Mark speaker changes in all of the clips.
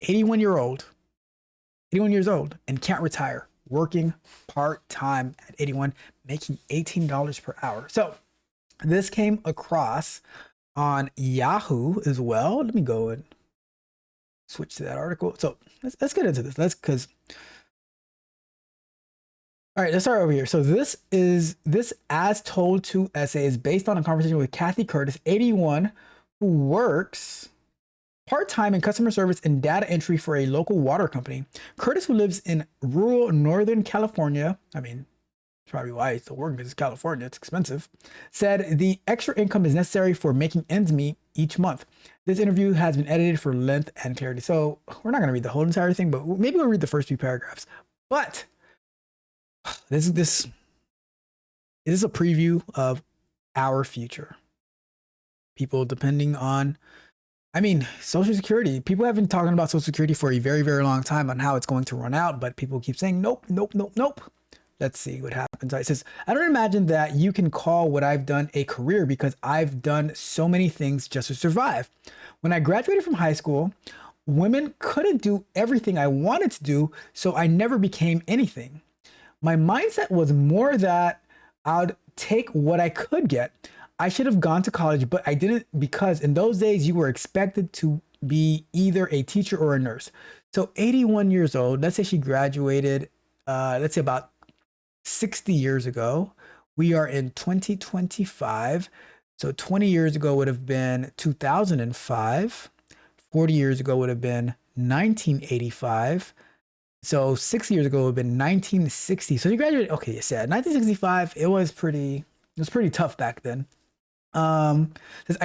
Speaker 1: 81-year-old, 81 years old, and can't retire, working part-time at 81, making $18 per hour. So this came across on Yahoo as well. Let me go and switch to that article. So let's get into this. All right, let's start over here. So this as told to essay is based on a conversation with Kathy Curtis, 81, who works part-time in customer service and data entry for a local water company. Curtis, who lives in rural Northern California, I mean, probably why he's still working, because it's California, it's expensive, said the extra income is necessary for making ends meet each month. This interview has been edited for length and clarity. So we're not going to read the whole entire thing, but maybe we'll read the first few paragraphs. But this is a preview of our future. People depending on, I mean, Social Security. People have been talking about Social Security for a very, very long time on how it's going to run out, but people keep saying, nope, nope, nope, nope. Let's see what happens. It says, I don't imagine that you can call what I've done a career because I've done so many things just to survive. When I graduated from high school, women couldn't do everything I wanted to do, so I never became anything. My mindset was more that I'd take what I could get. I should have gone to college, but I didn't, because in those days you were expected to be either a teacher or a nurse. So 81 years old, let's say she graduated, let's say about 60 years ago. We are in 2025. So 20 years ago would have been 2005. 40 years ago would have been 1985. So 6 years ago would have been 1960. So you graduated, okay, you said 1965, it was pretty tough back then. I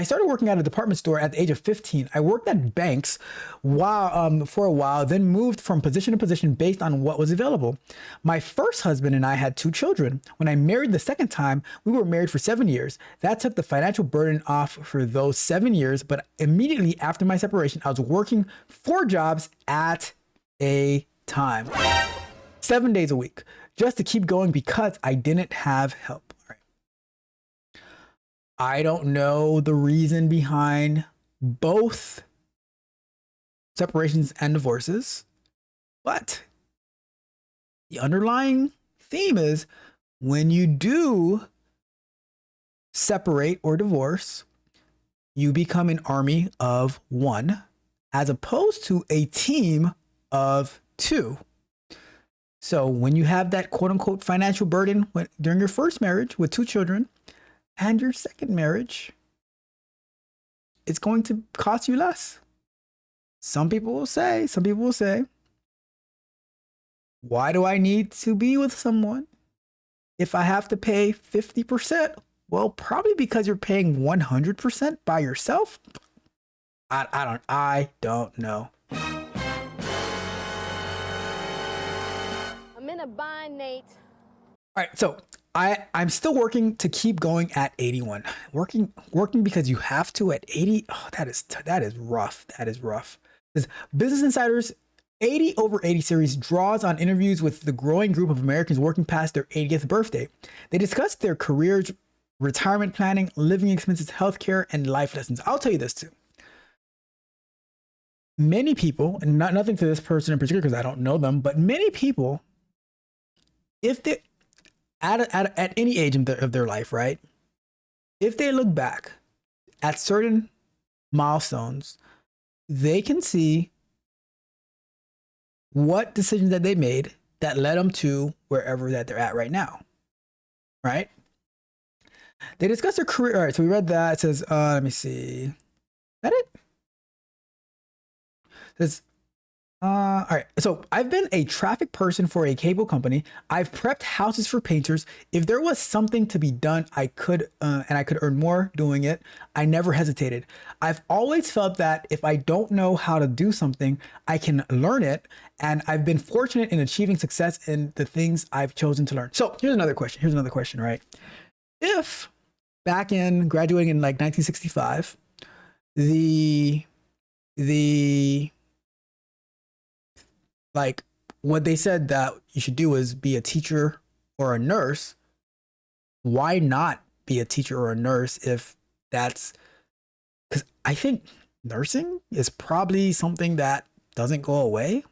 Speaker 1: started working at a department store at the age of 15. I worked at banks for a while, then moved from position to position based on what was available. My first husband and I had 2 children. When I married the second time, we were married for 7 years. That took the financial burden off for those 7 years, but immediately after my separation, I was working 4 jobs at a time, 7 days a week, just to keep going because I didn't have help. I don't know the reason behind both separations and divorces, but the underlying theme is when you do separate or divorce, you become an army of 1 as opposed to a team of 2. So when you have that quote unquote financial burden during your first marriage with 2 children, and your second marriage, it's going to cost you less. Some people will say, why do I need to be with someone if I have to pay 50%? Well, probably because you're paying 100% by yourself. I don't know.
Speaker 2: I'm in a bind, Nate.
Speaker 1: All right, so I'm still working to keep going at 81. Working because you have to at 80. Oh, that is rough. That is rough. This Business Insider's 80 over 80 series draws on interviews with the growing group of Americans working past their 80th birthday. They discuss their careers, retirement planning, living expenses, healthcare, and life lessons. I'll tell you this too. Many people, and nothing to this person in particular because I don't know them, but many people, if they at any age of their life, right? If they look back at certain milestones, they can see what decisions that they made that led them to wherever that they're at right now, right? They discuss their career. All right, so we read that. It says, let me see. Is that it? It says, all right. So I've been a traffic person for a cable company. I've prepped houses for painters. If there was something to be done, I could earn more doing it. I never hesitated. I've always felt that if I don't know how to do something, I can learn it. And I've been fortunate in achieving success in the things I've chosen to learn. So here's another question, right? If back in graduating in like 1965, like what they said that you should do is be a teacher or a nurse. Why not be a teacher or a nurse if that's, because I think nursing is probably something that doesn't go away.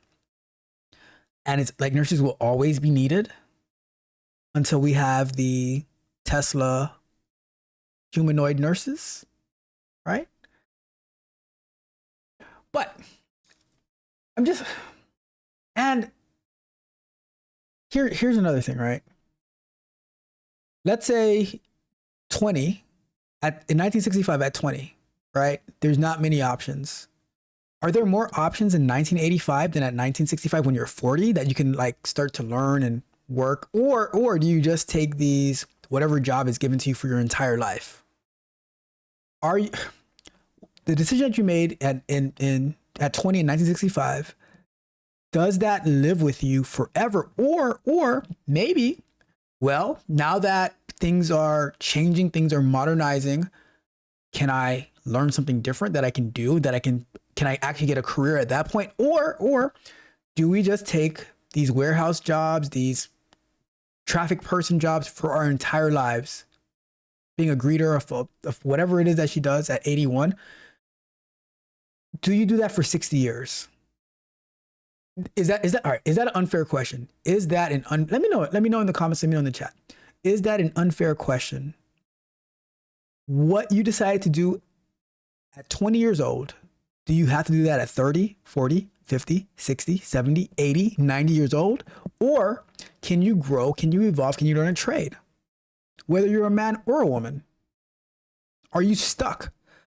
Speaker 1: And it's like nurses will always be needed until we have the Tesla humanoid nurses, right? But I'm just, and here's another thing, right? Let's say 20 in 1965 at 20, right? There's not many options. Are there more options in 1985 than at 1965 when you're 40 that you can like start to learn and work, or do you just take these whatever job is given to you for your entire life? Are you the decision that you made at 20 in 1965, does that live with you forever, or maybe, well, now that things are changing, things are modernizing, can I learn something different that I can do, that can I actually get a career at that point? Or do we just take these warehouse jobs, these traffic person jobs for our entire lives? Being a greeter of whatever it is that she does at 81. Do you do that for 60 years? Is that all right? Is that an unfair question? Is that let me know. Let me know in the comments. Let me know in the chat. Is that an unfair question? What you decided to do at 20 years old, do you have to do that at 30, 40, 50, 60, 70, 80, 90 years old? Or can you grow? Can you evolve? Can you learn a trade? Whether you're a man or a woman, are you stuck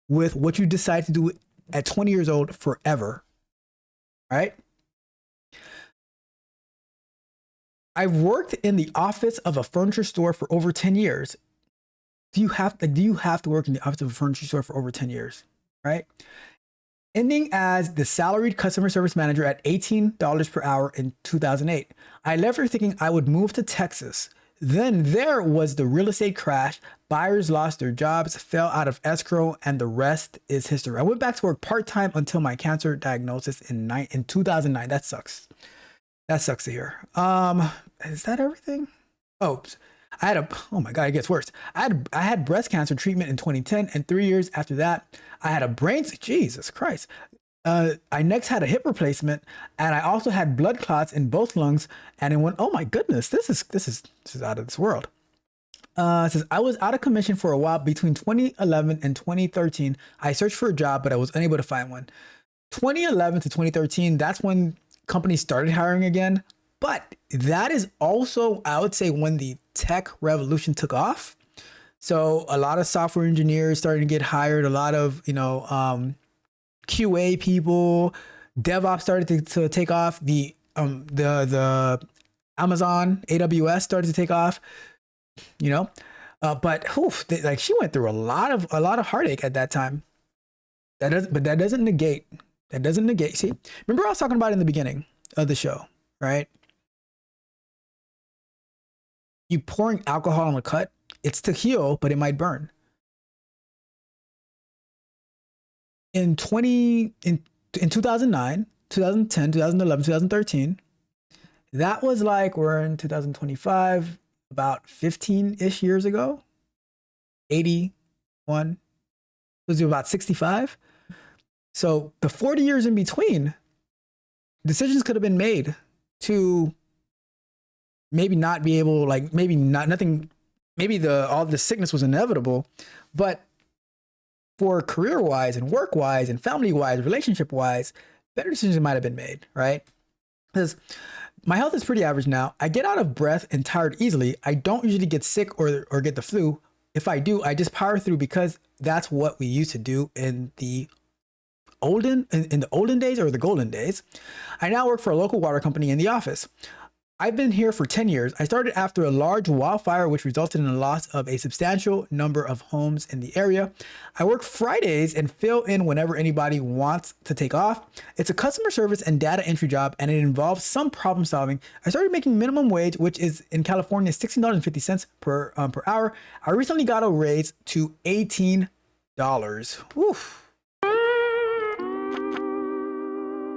Speaker 1: with what you decide to do at 20 years old forever? Right? I've worked in the office of a furniture store for over 10 years. Do you have to work in the office of a furniture store for over 10 years? Right? Ending as the salaried customer service manager at $18 per hour in 2008. I left here thinking I would move to Texas. Then there was the real estate crash. Buyers lost their jobs, fell out of escrow, and the rest is history. I went back to work part-time until my cancer diagnosis in 2009. That sucks. That sucks to hear. Is that everything? Oh, oh my God, it gets worse. I had breast cancer treatment in 2010, and 3 years after that, I had a Jesus Christ. I next had a hip replacement, and I also had blood clots in both lungs. And it went, oh my goodness, this is out of this world. It says, I was out of commission for a while between 2011 and 2013. I searched for a job, but I was unable to find one. 2011 to 2013, that's when companies started hiring again. But that is also, I would say, when the tech revolution took off. So a lot of software engineers started to get hired, a lot of, QA people, DevOps started to take off. The Amazon AWS started to take off, but she went through a lot of heartache at that time. That doesn't negate. See, remember I was talking about in the beginning of the show, right? You pouring alcohol on a cut, it's to heal, but it might burn. In 2009, 2010, 2011, 2013, that was like, we're in 2025, about 15-ish years ago. 81 was about 65. So the 40 years in between, decisions could have been made to maybe not be able, maybe all the sickness was inevitable, but for career-wise and work-wise and family-wise, relationship-wise, better decisions might have been made, right? Because my health is pretty average now. I get out of breath and tired easily. I don't usually get sick or get the flu. If I do, I just power through because that's what we used to do in the olden days or the golden days. I now work for a local water company in the office. I've been here for 10 years. I started after a large wildfire, which resulted in the loss of a substantial number of homes in the area. I work Fridays and fill in whenever anybody wants to take off. It's a customer service and data entry job, and it involves some problem solving. I started making minimum wage, which is in California, $16.50 per hour. I recently got a raise to $18. Oof.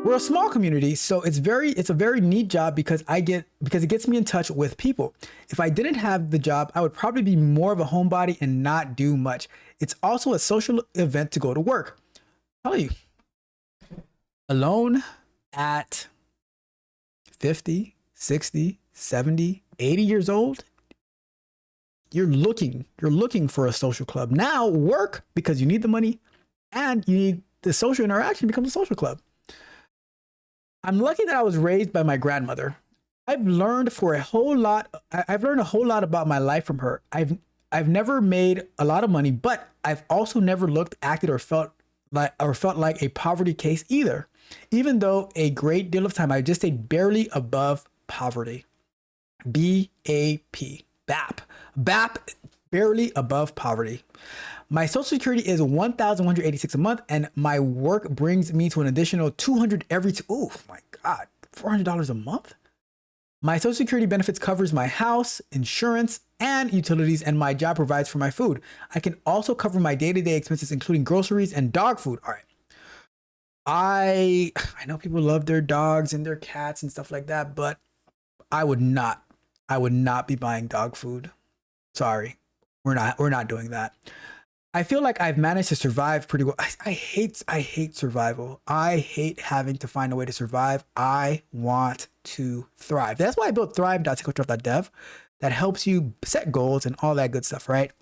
Speaker 1: We're a small community, so it's a very neat job because it gets me in touch with people. If I didn't have the job, I would probably be more of a homebody and not do much. It's also a social event to go to work. I'll tell you, alone, at 50, 60, 70, 80 years old, you're looking for a social club. Now work because you need the money and you need the social interaction becomes a social club. I'm lucky that I was raised by my grandmother. I've learned a whole lot about my life from her. I've never made a lot of money, but I've also never looked, acted, or felt like a poverty case either. Even though a great deal of time I just stayed barely above poverty. BAP. BAP, barely above poverty. My social security is $1,186 a month, and my work brings me to an additional $200 every oh my God, $400 a month? My social security benefits covers my house, insurance, and utilities, and my job provides for my food. I can also cover my day-to-day expenses, including groceries and dog food. All right. I know people love their dogs and their cats and stuff like that, but I would not be buying dog food. Sorry. We're not doing that. I feel like I've managed to survive pretty well. I hate survival. I hate having to find a way to survive. I want to thrive. That's why I built thrive.dev that helps you set goals and all that good stuff, right?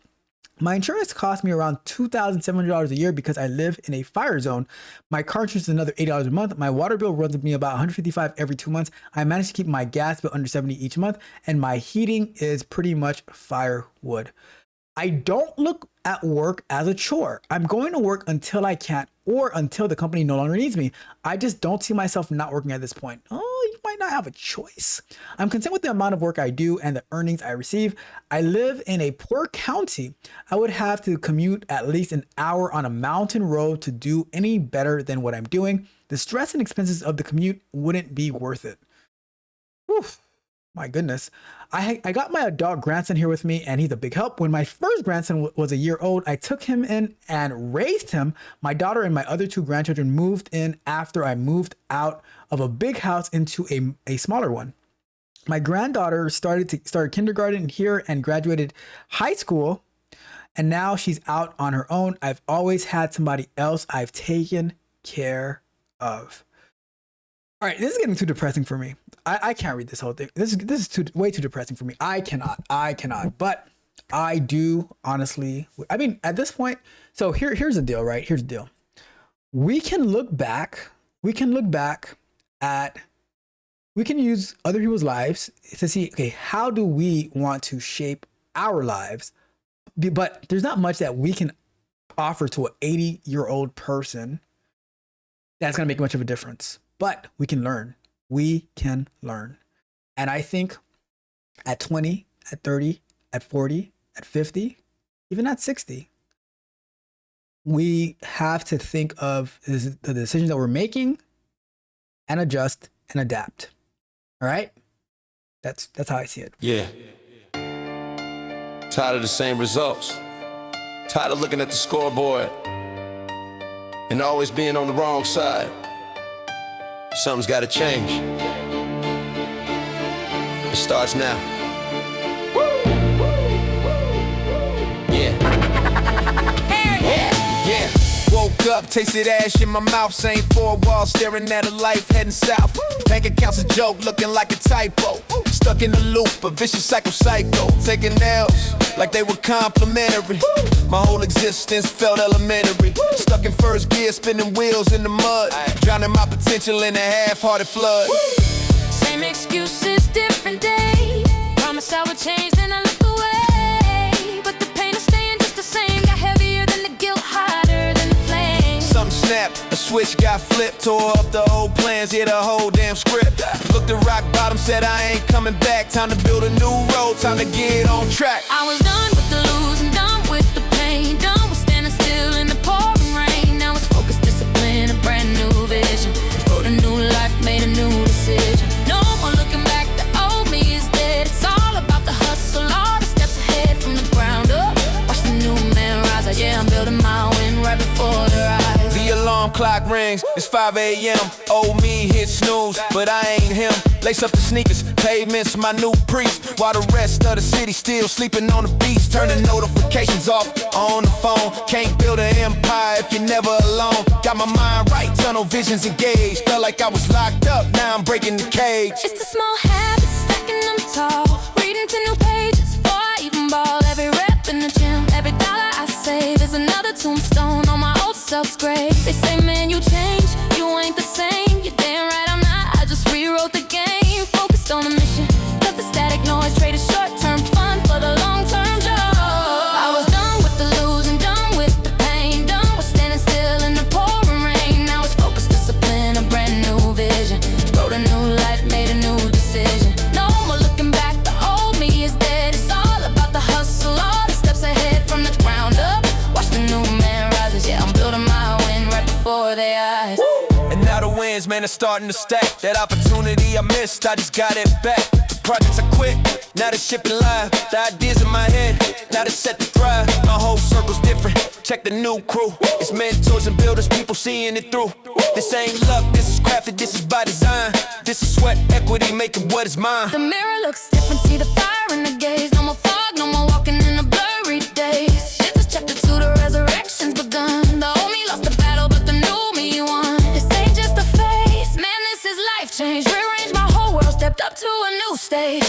Speaker 1: My insurance costs me around $2,700 a year because I live in a fire zone. My car insurance is another $8 a month. My water bill runs me about $155 every 2 months. I manage to keep my gas bill under $70 each month, and my heating is pretty much firewood. I don't look at work as a chore. I'm going to work until I can't or until the company no longer needs me. I just don't see myself not working at this point. Oh, you might not have a choice. I'm content with the amount of work I do and the earnings I receive. I live in a poor county. I would have to commute at least an hour on a mountain road to do any better than what I'm doing. The stress and expenses of the commute wouldn't be worth it. Whew. My goodness. I got my adult grandson here with me, and he's a big help. When my first grandson was a year old, I took him in and raised him. My daughter and my other 2 grandchildren moved in after I moved out of a big house into a smaller one. My granddaughter started kindergarten here and graduated high school, and now she's out on her own. I've always had somebody else I've taken care of. All right, this is getting too depressing for me. I can't read this whole thing. This is way too depressing for me. I cannot. But I do honestly. I mean, at this point, so here's the deal, right? Here's the deal. We can look back at. We can use other people's lives to see, okay, how do we want to shape our lives? But there's not much that we can offer to an 80-year-old person that's going to make much of a difference. But we can learn. We can learn. And I think at 20, at 30, at 40, at 50, even at 60, we have to think of the decisions that we're making and adjust and adapt. All right? That's how I see it.
Speaker 2: Yeah. Tired of the same results. Tired of looking at the scoreboard and always being on the wrong side. Something's gotta change. It starts now. Yeah. Yeah. Woke up, tasted ash in my mouth, same 4 walls, staring at a life heading south. Bank account's a joke, looking like a typo. Stuck in the loop, a vicious psycho. Taking L's like they were complimentary. My whole existence felt elementary. Stuck in first gear, spinning wheels in the mud. Drowning my potential in a half-hearted flood.
Speaker 3: Same excuses, different day. Promised I would change, then I look away. But the pain is staying just the same. Got heavier than the guilt, hotter than the flame.
Speaker 2: Something snapped, a switch got flipped. Tore up the old plans, yeah, the whole damn script. Looked at rock bottom, said I ain't coming back. Time to build a new road, time to get on track.
Speaker 3: I was done with the losing, done with the pain. Done with standing still in the pouring rain. Now it's focus, discipline, a brand new vision. Wrote a new life, made a new decision. No more looking back, the old me is dead. It's all about the hustle, all the steps ahead from the ground up. Watch the new man rise, yeah, I'm building my win right before your eyes.
Speaker 2: The alarm clock rings, it's 5 a.m. Old me hit snooze, but I ain't him. Lace up the sneakers, pavements, my new priest. While the rest of the city still sleeping on the beach. Turning notifications off on the phone. Can't build an empire if you're never alone. Got my mind right, tunnel visions engaged. Felt like I was locked up, now I'm breaking the cage.
Speaker 3: It's the small habits, stacking them tall. Reading to new pages before I even ball. Every rep in the gym, every dollar I save is another tombstone on my old self's grave. They say, man, you changed, you ain't the same. You're damn right I'm not, I just rewrote the game. Focused on the mission, cut the static noise. Traded short-term fun for the long-term joy. I was done with the losing, done with the pain. Done with standing still in the pouring rain. Now it's focus, discipline, a brand new vision. Wrote a new life, made a new decision. No more looking back, the old me is dead. It's all about the hustle, all the steps ahead from the ground up. Watch the new man rises, yeah, I'm building my win right before their eyes.
Speaker 2: And now the wins, man, are starting to stack. That opportunity I missed, I just got it back. The projects I quit, now the shipping live. The ideas in my head, now they're set to thrive. My whole circle's different, check the new crew. It's mentors and builders, people seeing it through. This ain't luck, this is crafted, this is by design. This is sweat equity, making what is mine.
Speaker 3: The mirror looks different, see the fire in the gaze. No more fog, no more walking in the blurry days. Shit is chapter 2, the resurrection's begun. The old me lost the battle, but the new me won. This ain't just a phase, man, this is life change. Rearranged my whole world, stepped up to a new stage.